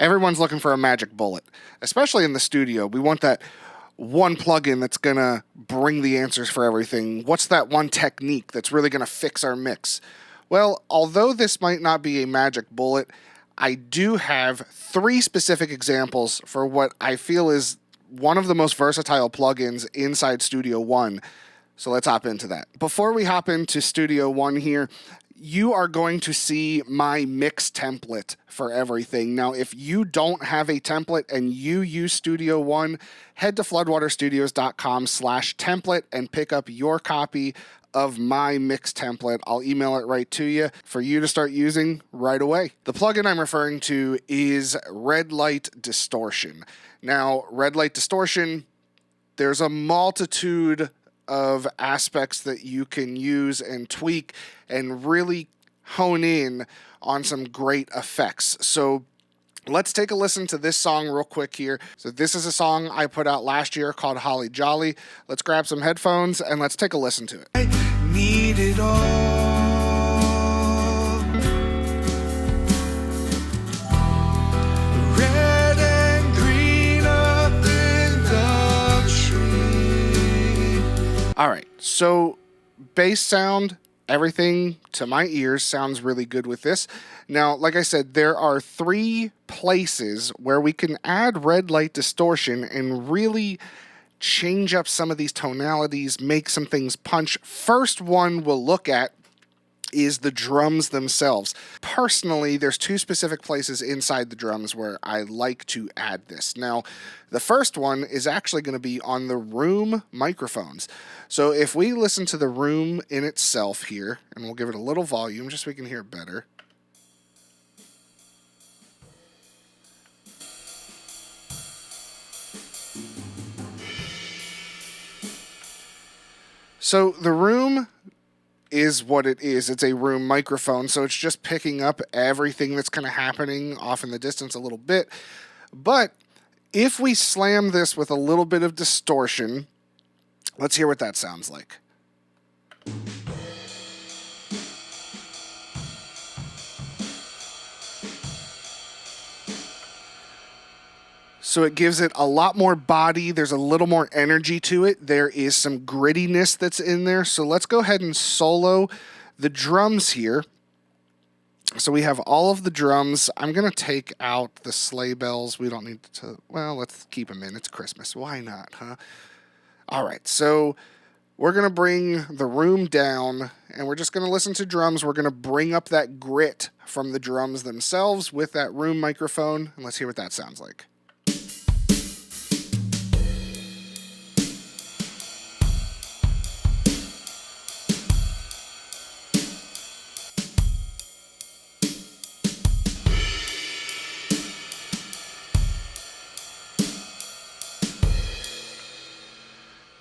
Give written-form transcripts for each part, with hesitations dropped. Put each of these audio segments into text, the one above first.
Everyone's looking for a magic bullet, especially in the studio. We want that one plugin that's going to bring the answers for everything. What's that one technique that's really going to fix our mix? Well, although this might not be a magic bullet, I do have 3 specific examples for what I feel is one of the most versatile plugins inside Studio One. So let's hop into that. Before we hop into Studio One here, you are going to see my mix template for everything. Now, if you don't have a template and you use Studio One, head to floodwaterstudios.com/template and pick up your copy of my mix template. I'll email it right to you for you to start using right away. The plugin I'm referring to is Red Light Distortion. Now, Red Light Distortion, there's a multitude of aspects that you can use and tweak and really hone in on some great effects. So let's take a listen to this song real quick here. So this is a song I put out last year called Holly Jolly. Let's grab some headphones and let's take a listen to it. I need it all. Red and green up in the tree. All right, so bass sound, everything to my ears sounds really good with this. Now, like I said, there are 3 places where we can add red light distortion and really change up some of these tonalities, make some things punch. First one we'll look at is the drums themselves. Personally, there's 2 specific places inside the drums where I like to add this. Now, the first one is actually going to be on the room microphones. So if we listen to the room in itself here, and we'll give it a little volume just so we can hear it better. So the room is what it is. It's a room microphone, so it's just picking up everything that's kind of happening off in the distance a little bit. But if we slam this with a little bit of distortion, let's hear what that sounds like. So it gives it a lot more body. There's a little more energy to it. There is some grittiness that's in there. So let's go ahead and solo the drums here. So we have all of the drums. I'm going to take out the sleigh bells. We don't need to, well, let's keep them in. It's Christmas. Why not, huh? All right, so we're going to bring the room down, and we're just going to listen to drums. We're going to bring up that grit from the drums themselves with that room microphone, and let's hear what that sounds like.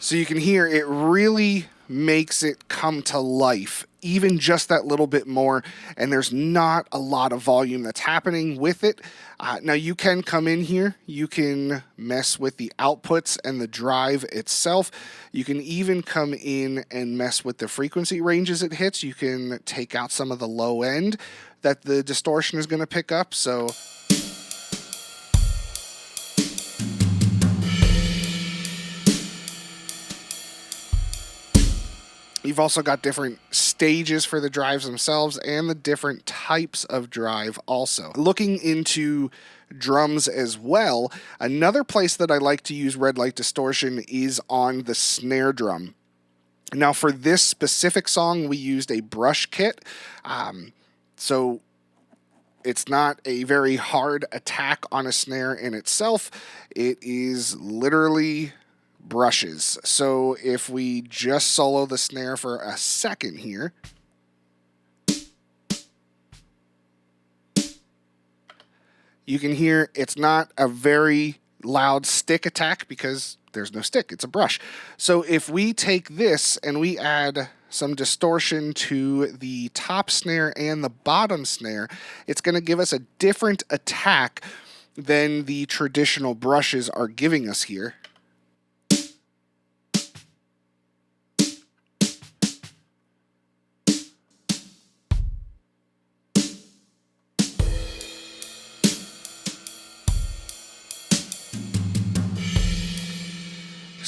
So you can hear it really makes it come to life, even just that little bit more, and there's not a lot of volume that's happening with it. Now you can come in here, you can mess with the outputs and the drive itself. You can even come in and mess with the frequency ranges it hits. You can take out some of the low end that the distortion is going to pick up. So you've also got different stages for the drives themselves and the different types of drive also. Looking into drums as well, another place that I like to use red light distortion is on the snare drum. Now for this specific song, we used a brush kit. So it's not a very hard attack on a snare in itself. It is literally brushes. So if we just solo the snare for a second here, you can hear it's not a very loud stick attack because there's no stick, it's a brush. So if we take this and we add some distortion to the top snare and the bottom snare, it's going to give us a different attack than the traditional brushes are giving us here.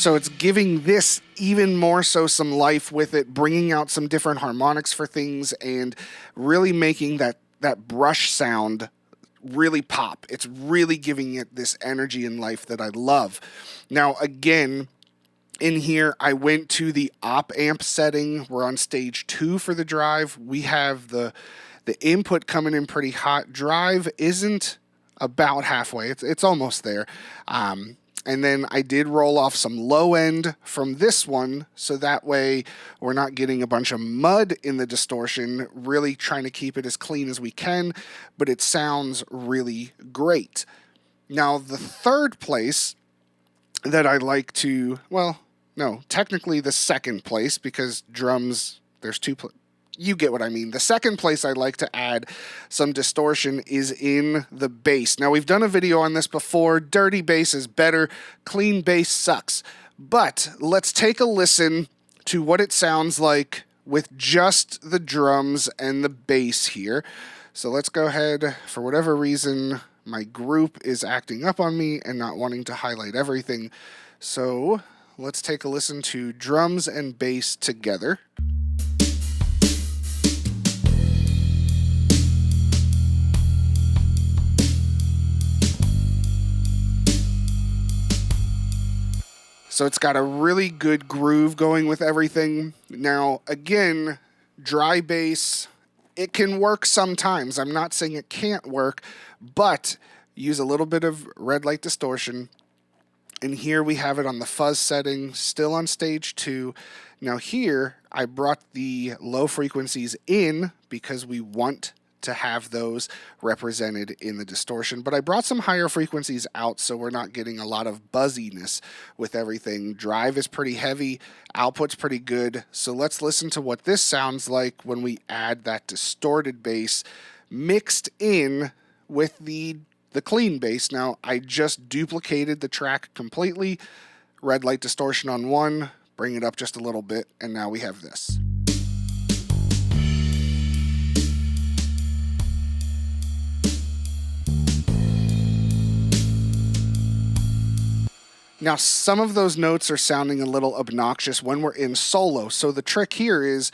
So it's giving this even more so some life with it, bringing out some different harmonics for things and really making that brush sound really pop. It's really giving it this energy and life that I love. Now, again, in here, I went to the op amp setting. We're on stage 2 for the drive. We have the input coming in pretty hot. Drive isn't about halfway. It's almost there. And then I did roll off some low end from this one, so that way we're not getting a bunch of mud in the distortion, really trying to keep it as clean as we can, but it sounds really great. Now, the third place that I like to, well, no, technically the second place, because drums, there's two you get what I mean. The second place I like to add some distortion is in the bass. Now, we've done a video on this before. Dirty bass is better. Clean bass sucks. But let's take a listen to what it sounds like with just the drums and the bass here. So let's go ahead. For whatever reason, my group is acting up on me and not wanting to highlight everything. So let's take a listen to drums and bass together. So it's got a really good groove going with everything. Now, again, dry bass, it can work sometimes. I'm not saying it can't work, but use a little bit of red light distortion. And here we have it on the fuzz setting, still on stage 2. Now here, I brought the low frequencies in because we want to have those represented in the distortion, but I brought some higher frequencies out so we're not getting a lot of buzziness with everything. Drive is pretty heavy, output's pretty good, so let's listen to what this sounds like when we add that distorted bass mixed in with the clean bass. Now, I just duplicated the track completely, red light distortion on 1, bring it up just a little bit, and now we have this. Now, some of those notes are sounding a little obnoxious when we're in solo, so the trick here is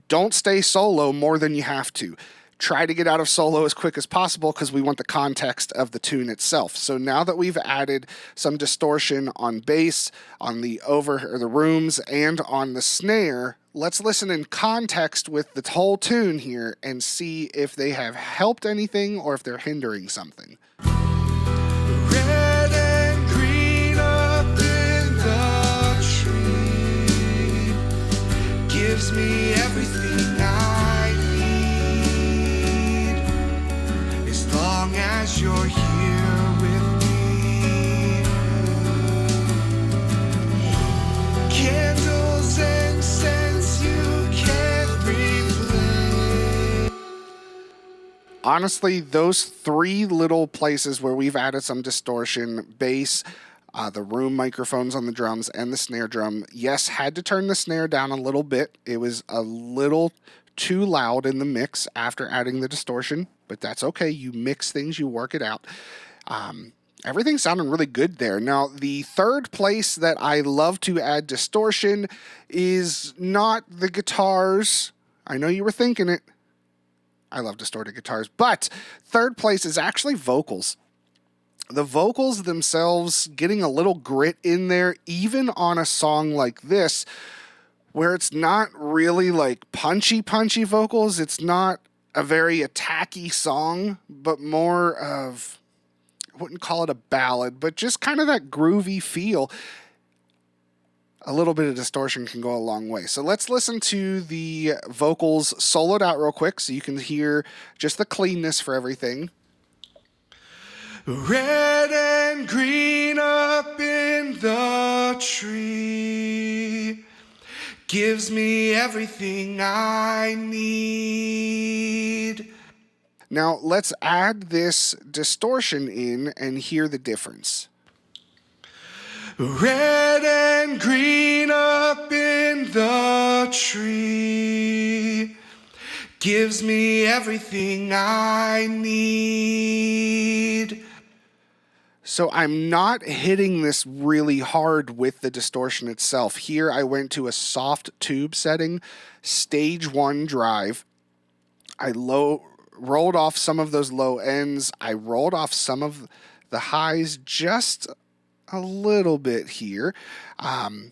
don't stay solo more than you have to. Try to get out of solo as quick as possible because we want the context of the tune itself. So now that we've added some distortion on bass, on the the rooms, and on the snare, let's listen in context with the whole tune here and see if they have helped anything or if they're hindering something. Red and green up in the tree gives me everything I need as long as you're here with me. Candles and scents you can't replace. Honestly, those 3 little places where we've added some distortion, bass, the room microphones on the drums, and the snare drum, yes, had to turn the snare down a little bit. It was a little too loud in the mix after adding the distortion, but that's okay. You mix things, you work it out. Everything sounded really good there. Now, the third place that I love to add distortion is not the guitars. I know you were thinking it. I love distorted guitars, but third place is actually vocals. The vocals themselves getting a little grit in there, even on a song like this, where it's not really like punchy vocals. It's not a very attacky song, but more of, I wouldn't call it a ballad, but just kind of that groovy feel. A little bit of distortion can go a long way. So let's listen to the vocals soloed out real quick so you can hear just the cleanness for everything. Red and green up in the tree gives me everything I need. Now let's add this distortion in and hear the difference. Red and green up in the tree gives me everything I need. So I'm not hitting this really hard with the distortion itself. Here I went to a soft tube setting, stage 1 drive. I rolled off some of those low ends. I rolled off some of the highs just a little bit here. I'm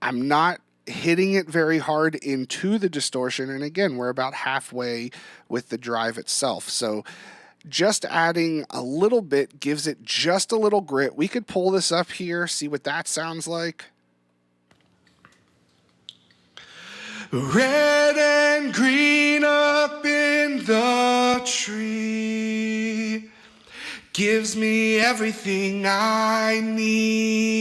not hitting it very hard into the distortion. And again, we're about halfway with the drive itself. So just adding a little bit gives it just a little grit. We could pull this up here, see what that sounds like. Red and green up in the tree gives me everything I need.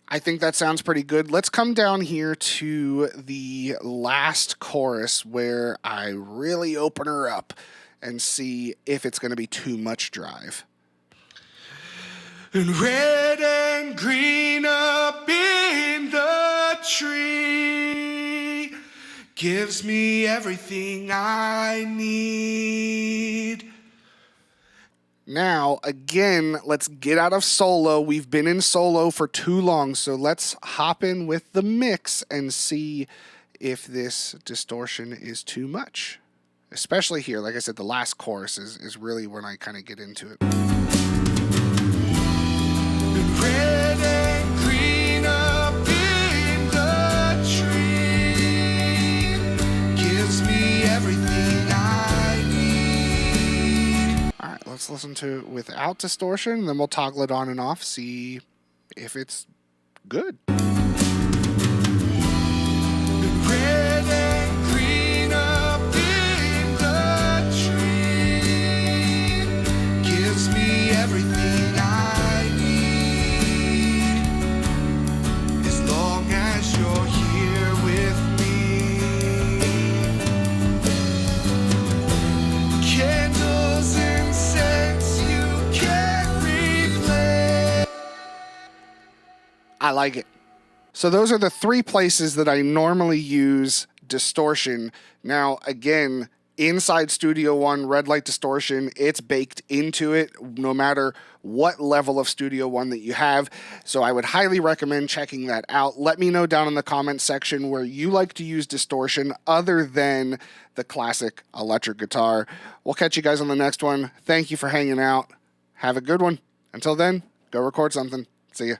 I think that sounds pretty good. Let's come down here to the last chorus where I really open her up and see if it's going to be too much drive. And red and green up in the tree gives me everything I need. Now, again, let's get out of solo. We've been in solo for too long, so let's hop in with the mix and see if this distortion is too much. Especially here, like I said, the last chorus is really when I kind of get into it. Red and green up in the tree gives me everything I need. All right, let's listen to it without distortion, then we'll toggle it on and off, see if it's good. Red and green up in the tree gives me everything I need. As long as you're here with me. Candles and scents you can't replace. I like it. So those are the 3 places that I normally use distortion. Now, again, inside Studio One, red light distortion, it's baked into it no matter what level of Studio One that you have. So I would highly recommend checking that out. Let me know down in the comments section where you like to use distortion other than the classic electric guitar. We'll catch you guys on the next one. Thank you for hanging out. Have a good one. Until then, go record something. See ya.